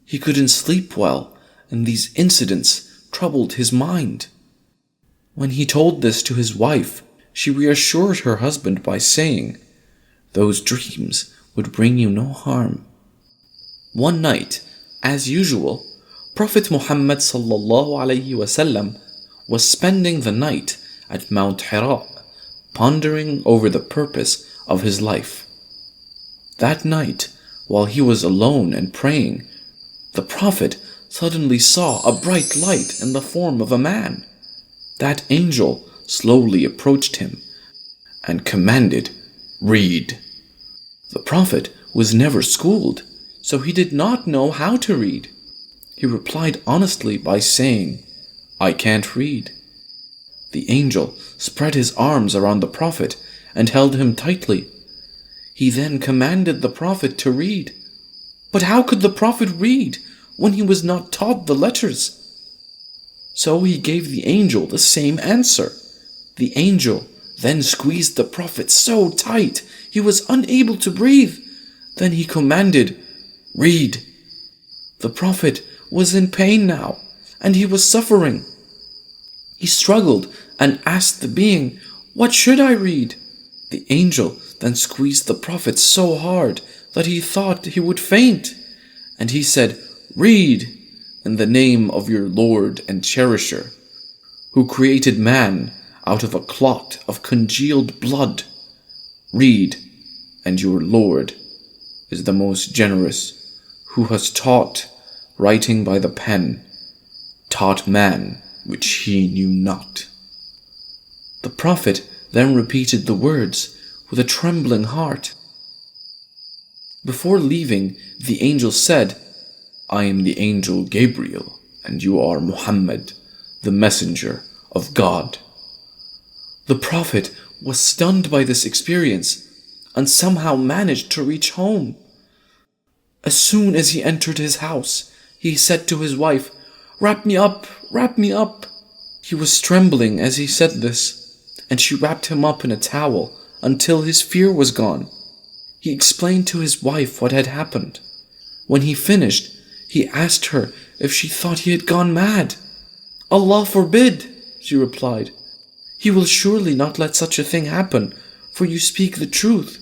He couldn't sleep well, and these incidents troubled his mind. When he told this to his wife, she reassured her husband by saying, "Those dreams would bring you no harm." One night, as usual, Prophet Muhammad ﷺ was spending the night at Mount Hira, pondering over the purpose of his life. That night, while he was alone and praying, the Prophet suddenly saw a bright light in the form of a man. That angel slowly approached him and commanded, "Read." The Prophet was never schooled, so he did not know how to read. He replied honestly by saying, "I can't read." The angel spread his arms around the Prophet and held him tightly. He then commanded the Prophet to read. But how could the Prophet read when he was not taught the letters? So he gave the angel the same answer. The angel then squeezed the Prophet so tight he was unable to breathe. Then he commanded, "Read." The Prophet was in pain now, and he was suffering. He struggled and asked the being, "What should I read?" The angel then squeezed the Prophet so hard that he thought he would faint, and he said, "Read in the name of your Lord and Cherisher, who created man out of a clot of congealed blood. Read, and your Lord is the most generous, who has taught, writing by the pen, taught man which he knew not." The Prophet then repeated the words with a trembling heart. Before leaving, the angel said, "I am the angel Gabriel, and you are Muhammad, the messenger of God." The Prophet was stunned by this experience and somehow managed to reach home. As soon as he entered his house, he said to his wife, "Wrap me up, wrap me up." He was trembling as he said this, and she wrapped him up in a towel until his fear was gone. He explained to his wife what had happened. When he finished, he asked her if she thought he had gone mad. "Allah forbid," she replied. "He will surely not let such a thing happen, for you speak the truth.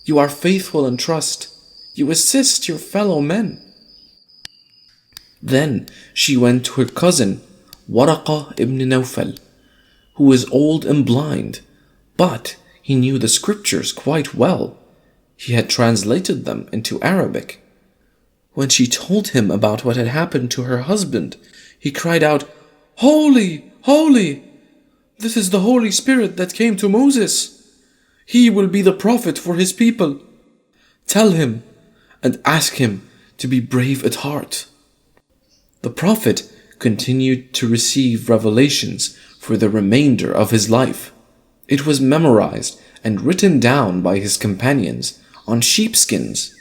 You are faithful in trust. You assist your fellow men." Then she went to her cousin, Waraqah ibn Nawfal, who was old and blind, but he knew the scriptures quite well. He had translated them into Arabic. When she told him about what had happened to her husband, he cried out, "Holy, holy! This is the Holy Spirit that came to Moses. He will be the prophet for his people. Tell him and ask him to be brave at heart." The Prophet continued to receive revelations for the remainder of his life. It was memorized and written down by his companions on sheepskins.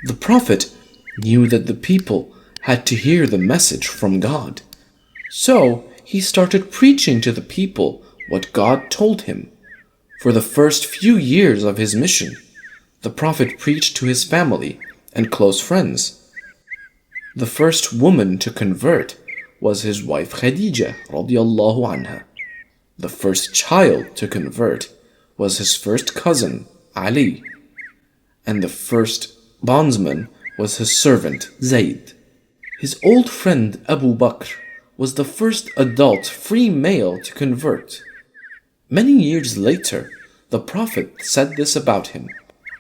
The Prophet knew that the people had to hear the message from God. So he started preaching to the people what God told him. For the first few years of his mission, the Prophet preached to his family and close friends. The first woman to convert was his wife Khadija radiallahu anha. The first child to convert was his first cousin Ali. And the first bondsman was his servant Zayd. His old friend Abu Bakr was the first adult free male to convert. Many years later, the Prophet said this about him: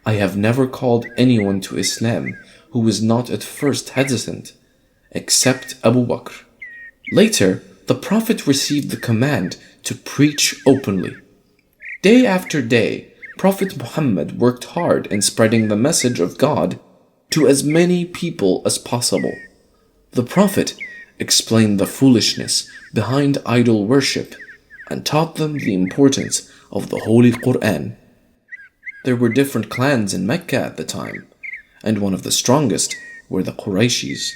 "I have never called anyone to Islam who was not at first hesitant, except Abu Bakr." Later, the Prophet received the command to preach openly. Day after day, Prophet Muhammad worked hard in spreading the message of God to as many people as possible. The Prophet explained the foolishness behind idol worship and taught them the importance of the Holy Quran. There were different clans in Mecca at the time, and one of the strongest were the Qurayshis.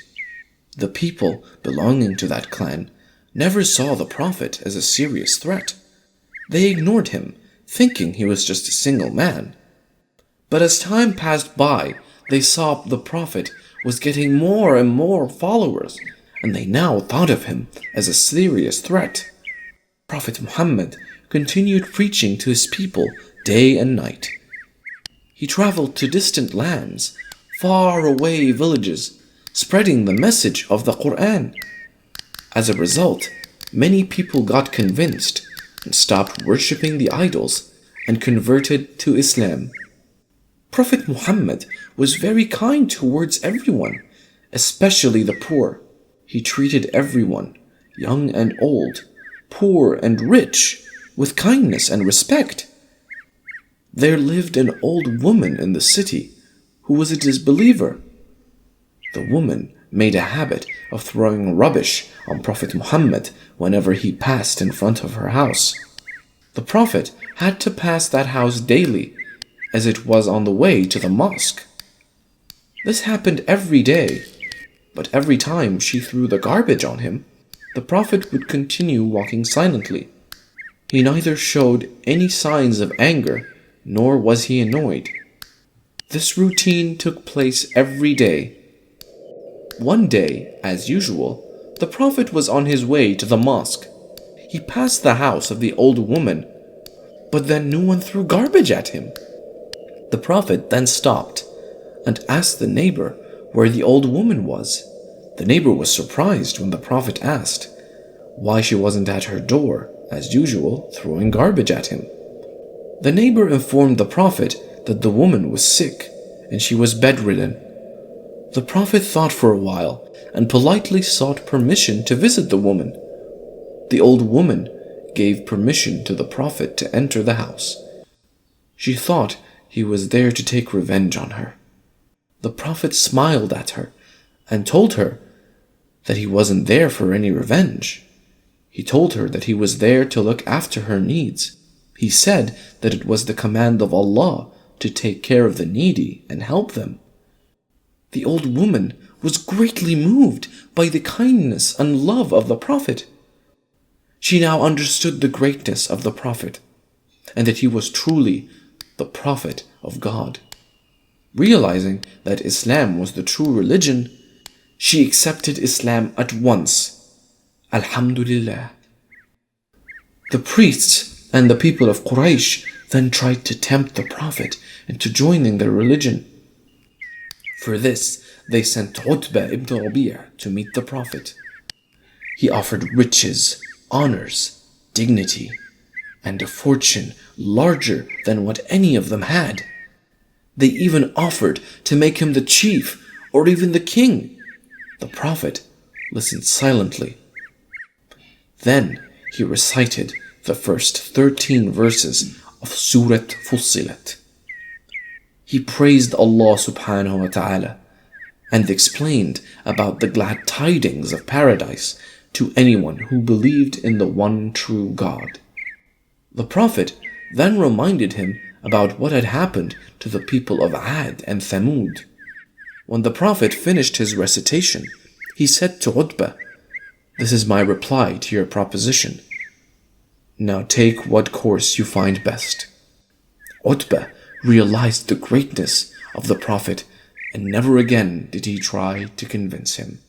The people belonging to that clan never saw the Prophet as a serious threat. They ignored him, thinking he was just a single man. But as time passed by, They saw the Prophet was getting more and more followers, and they now thought of him as a serious threat. Prophet Muhammad continued preaching to his people day and night. He traveled to distant lands, far away villages, spreading the message of the Quran. As a result, many people got convinced and stopped worshipping the idols and converted to Islam. Prophet Muhammad was very kind towards everyone, especially the poor. He treated everyone, young and old, poor and rich, with kindness and respect. There lived an old woman in the city who was a disbeliever. The woman made a habit of throwing rubbish on Prophet Muhammad whenever he passed in front of her house. The Prophet had to pass that house daily, as it was on the way to the mosque. This happened every day, but every time she threw the garbage on him, the Prophet would continue walking silently. He neither showed any signs of anger, nor was he annoyed. This routine took place every day. One day, as usual, the Prophet was on his way to the mosque. He passed the house of the old woman, but then no one threw garbage at him. The Prophet then stopped and asked the neighbor where the old woman was. The neighbor was surprised when the Prophet asked why she wasn't at her door, as usual, throwing garbage at him. The neighbor informed the Prophet that the woman was sick and she was bedridden. The Prophet thought for a while and politely sought permission to visit the woman. The old woman gave permission to the Prophet to enter the house. She thought he was there to take revenge on her. The Prophet smiled at her and told her that he wasn't there for any revenge. He told her that he was there to look after her needs. He said that it was the command of Allah to take care of the needy and help them. The old woman was greatly moved by the kindness and love of the Prophet. She now understood the greatness of the Prophet and that he was truly the Prophet of God. Realizing that Islam was the true religion, she accepted Islam at once. Alhamdulillah. The priests and the people of Quraysh then tried to tempt the Prophet into joining their religion. For this, they sent Utbah ibn Rabi' to meet the Prophet. He offered riches, honors, dignity, and a fortune larger than what any of them had. They even offered to make him the chief or even the king. The Prophet listened silently. Then he recited the first 13 verses of Surah Fussilat. He praised Allah subhanahu wa ta'ala and explained about the glad tidings of paradise to anyone who believed in the one true God. The Prophet then reminded him about what had happened to the people of Ad and Thamud. When the Prophet finished his recitation, he said to Utbah, "This is my reply to your proposition. Now take what course you find best." Utbah realized the greatness of the Prophet and never again did he try to convince him.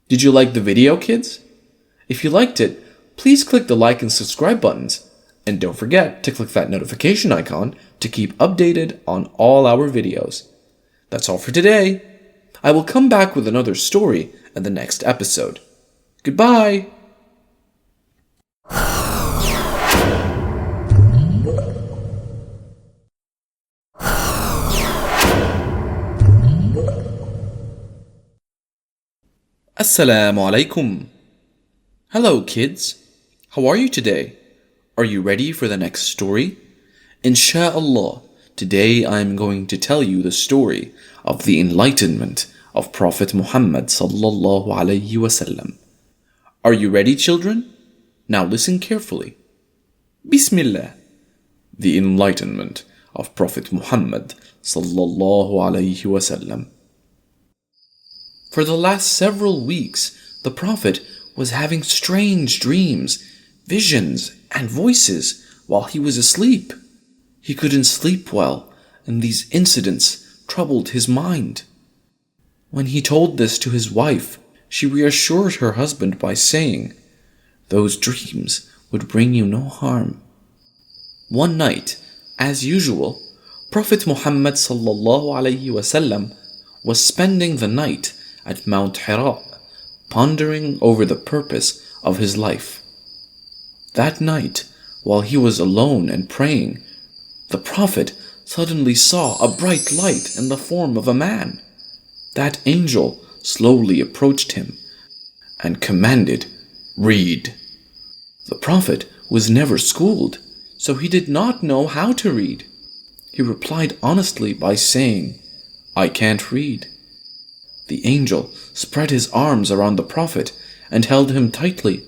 Did you like the video, kids? If you liked it, please click the like and subscribe buttons. And don't forget to click that notification icon to keep updated on all our videos. That's all for today. I will come back with another story in the next episode. Goodbye! As-salamu Alaykum. Hello, kids. How are you today? Are you ready for the next story? Insha'Allah, today I am going to tell you the story of the Enlightenment of Prophet Muhammad sallallahu alayhi wasallam. Are you ready, children? Now listen carefully. Bismillah. The Enlightenment of Prophet Muhammad sallallahu alayhi wasallam. For the last several weeks, the Prophet was having strange dreams, visions, and voices while he was asleep. He couldn't sleep well, and these incidents troubled his mind. When he told this to his wife, she reassured her husband by saying, "Those dreams would bring you no harm." One night, as usual, Prophet Muhammad was spending the night at Mount Hira, pondering over the purpose of his life. That night, while he was alone and praying, the Prophet suddenly saw a bright light in the form of a man. That angel slowly approached him and commanded, "Read." The Prophet was never schooled, so he did not know how to read. He replied honestly by saying, "I can't read." The angel spread his arms around the Prophet and held him tightly.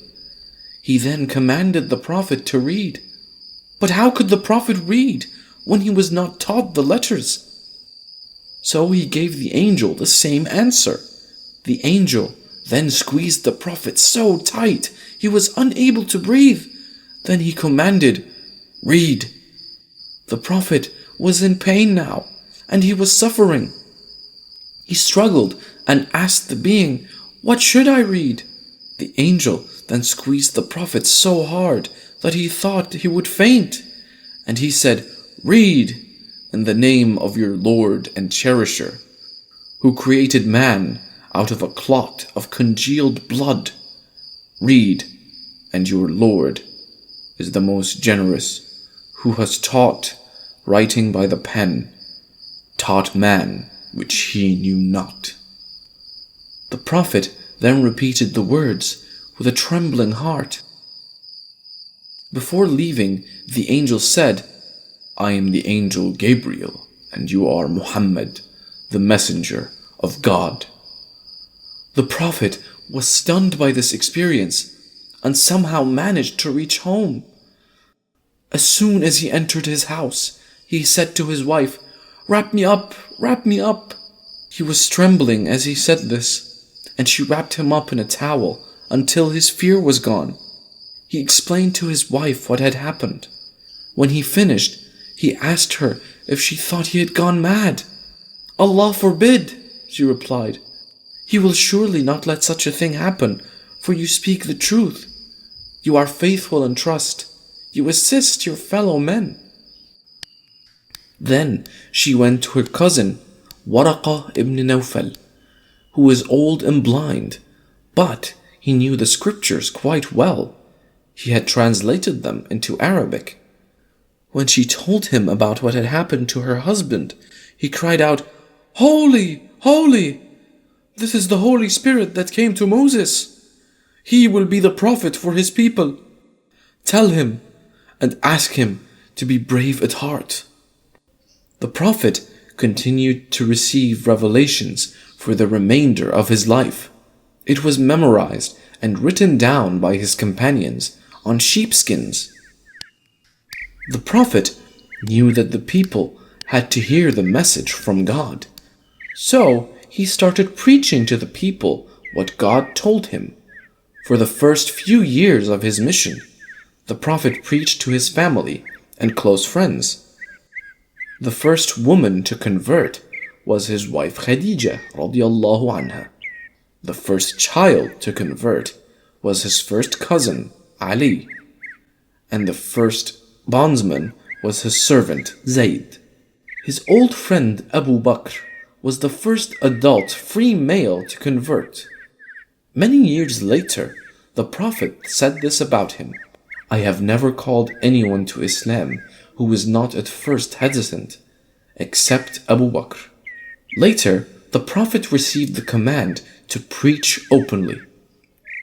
He then commanded the Prophet to read. But how could the Prophet read when he was not taught the letters? So he gave the angel the same answer. The angel then squeezed the Prophet so tight he was unable to breathe. Then he commanded, "Read." The Prophet was in pain now, and he was suffering. He struggled and asked the being, "What should I read?" The angel then squeezed the Prophet so hard that he thought he would faint, and he said, "Read, in the name of your Lord and Cherisher, who created man out of a clot of congealed blood. Read, and your Lord is the most generous, who has taught, writing by the pen, taught man which he knew not." The Prophet then repeated the words with a trembling heart. Before leaving, the angel said, "I am the angel Gabriel, and you are Muhammad, the messenger of God." The Prophet was stunned by this experience and somehow managed to reach home. As soon as he entered his house, he said to his wife, "Wrap me up, wrap me up." He was trembling as he said this, and she wrapped him up in a towel until his fear was gone. He explained to his wife what had happened. When he finished, he asked her if she thought he had gone mad. "Allah forbid," she replied. "He will surely not let such a thing happen, for you speak the truth. You are faithful and trust. You assist your fellow men." Then she went to her cousin, ibn Nawfal, who was old and blind, but he knew the scriptures quite well. He had translated them into Arabic. When she told him about what had happened to her husband, he cried out, "Holy, holy! This is the Holy Spirit that came to Moses. He will be the prophet for his people. Tell him and ask him to be brave at heart." The Prophet continued to receive revelations for the remainder of his life. It was memorized and written down by his companions on sheepskins. The Prophet knew that the people had to hear the message from God. So he started preaching to the people what God told him. For the first few years of his mission, the Prophet preached to his family and close friends. The first woman to convert was his wife Khadija radiallahu anha. The first child to convert was his first cousin Ali. And the first bondsman was his servant Zayd. His old friend Abu Bakr was the first adult free male to convert. Many years later, the Prophet said this about him: "I have never called anyone to Islam who was not at first hesitant, except Abu Bakr." Later, the Prophet received the command to preach openly.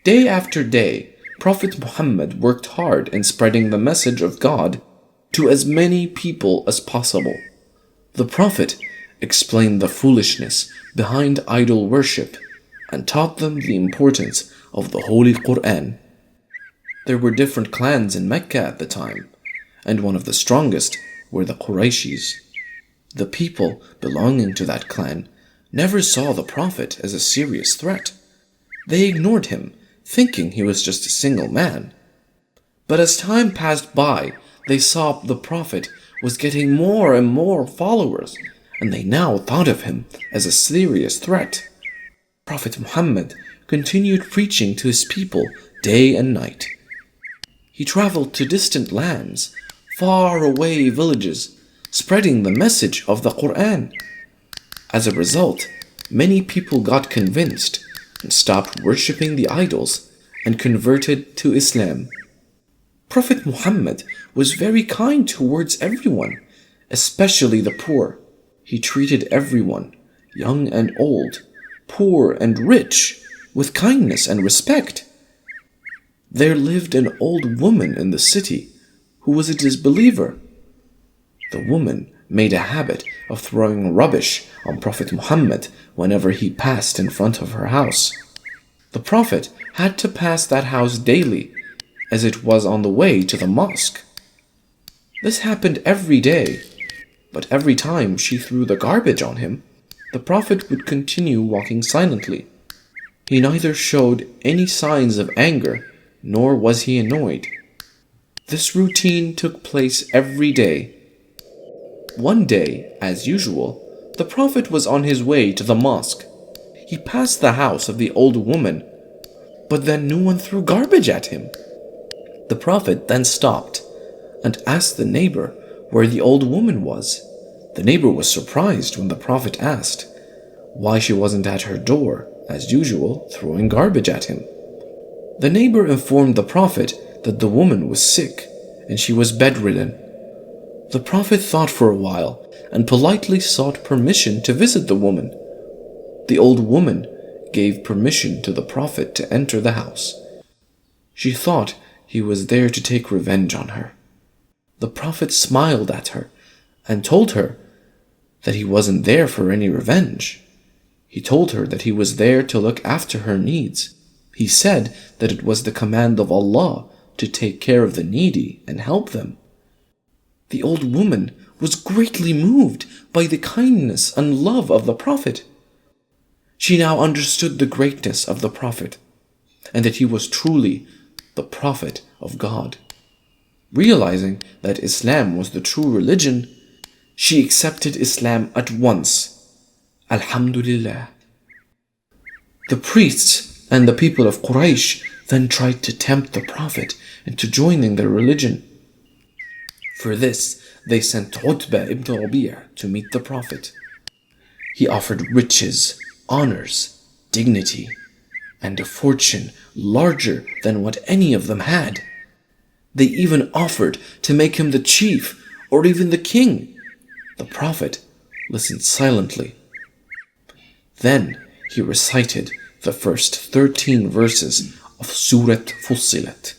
Day after day, Prophet Muhammad worked hard in spreading the message of God to as many people as possible. The Prophet explained the foolishness behind idol worship and taught them the importance of the Holy Quran. There were different clans in Mecca at the time, and one of the strongest were the Qurayshis. The people belonging to that clan never saw the Prophet as a serious threat. They ignored him, thinking he was just a single man. But as time passed by, they saw the Prophet was getting more and more followers, and they now thought of him as a serious threat. Prophet Muhammad continued preaching to his people day and night. He traveled to distant lands, far away villages, spreading the message of the Quran. As a result, many people got convinced and stopped worshipping the idols and converted to Islam. Prophet Muhammad was very kind towards everyone, especially the poor. He treated everyone, young and old, poor and rich, with kindness and respect. There lived an old woman in the city who was a disbeliever. The woman made a habit of throwing rubbish on Prophet Muhammad whenever he passed in front of her house. The Prophet had to pass that house daily, as it was on the way to the mosque. This happened every day, but every time she threw the garbage on him, the Prophet would continue walking silently. He neither showed any signs of anger, nor was he annoyed. This routine took place every day. One day, as usual, the Prophet was on his way to the mosque. He passed the house of the old woman, but then no one threw garbage at him. The Prophet then stopped and asked the neighbor where the old woman was. The neighbor was surprised when the Prophet asked why she wasn't at her door, as usual, throwing garbage at him. The neighbor informed the Prophet that the woman was sick and she was bedridden. The Prophet thought for a while and politely sought permission to visit the woman. The old woman gave permission to the Prophet to enter the house. She thought he was there to take revenge on her. The Prophet smiled at her and told her that he wasn't there for any revenge. He told her that he was there to look after her needs. He said that it was the command of Allah to take care of the needy and help them. The old woman was greatly moved by the kindness and love of the Prophet. She now understood the greatness of the Prophet and that he was truly the Prophet of God. Realizing that Islam was the true religion, she accepted Islam at once. Alhamdulillah. The priests and the people of Quraysh then tried to tempt the Prophet into joining their religion. For this, they sent Utbah ibn Rabi' to meet the Prophet. He offered riches, honors, dignity, and a fortune larger than what any of them had. They even offered to make him the chief or even the king. The Prophet listened silently. Then he recited the first 13 verses of Surat Fussilat.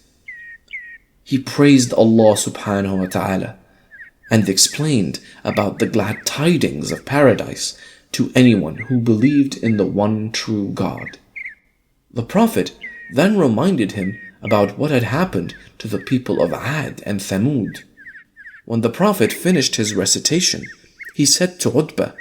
He praised Allah subhanahu wa ta'ala and explained about the glad tidings of paradise to anyone who believed in the one true God. The Prophet then reminded him about what had happened to the people of Ad and Thamud. When the Prophet finished his recitation, he said to Utbah,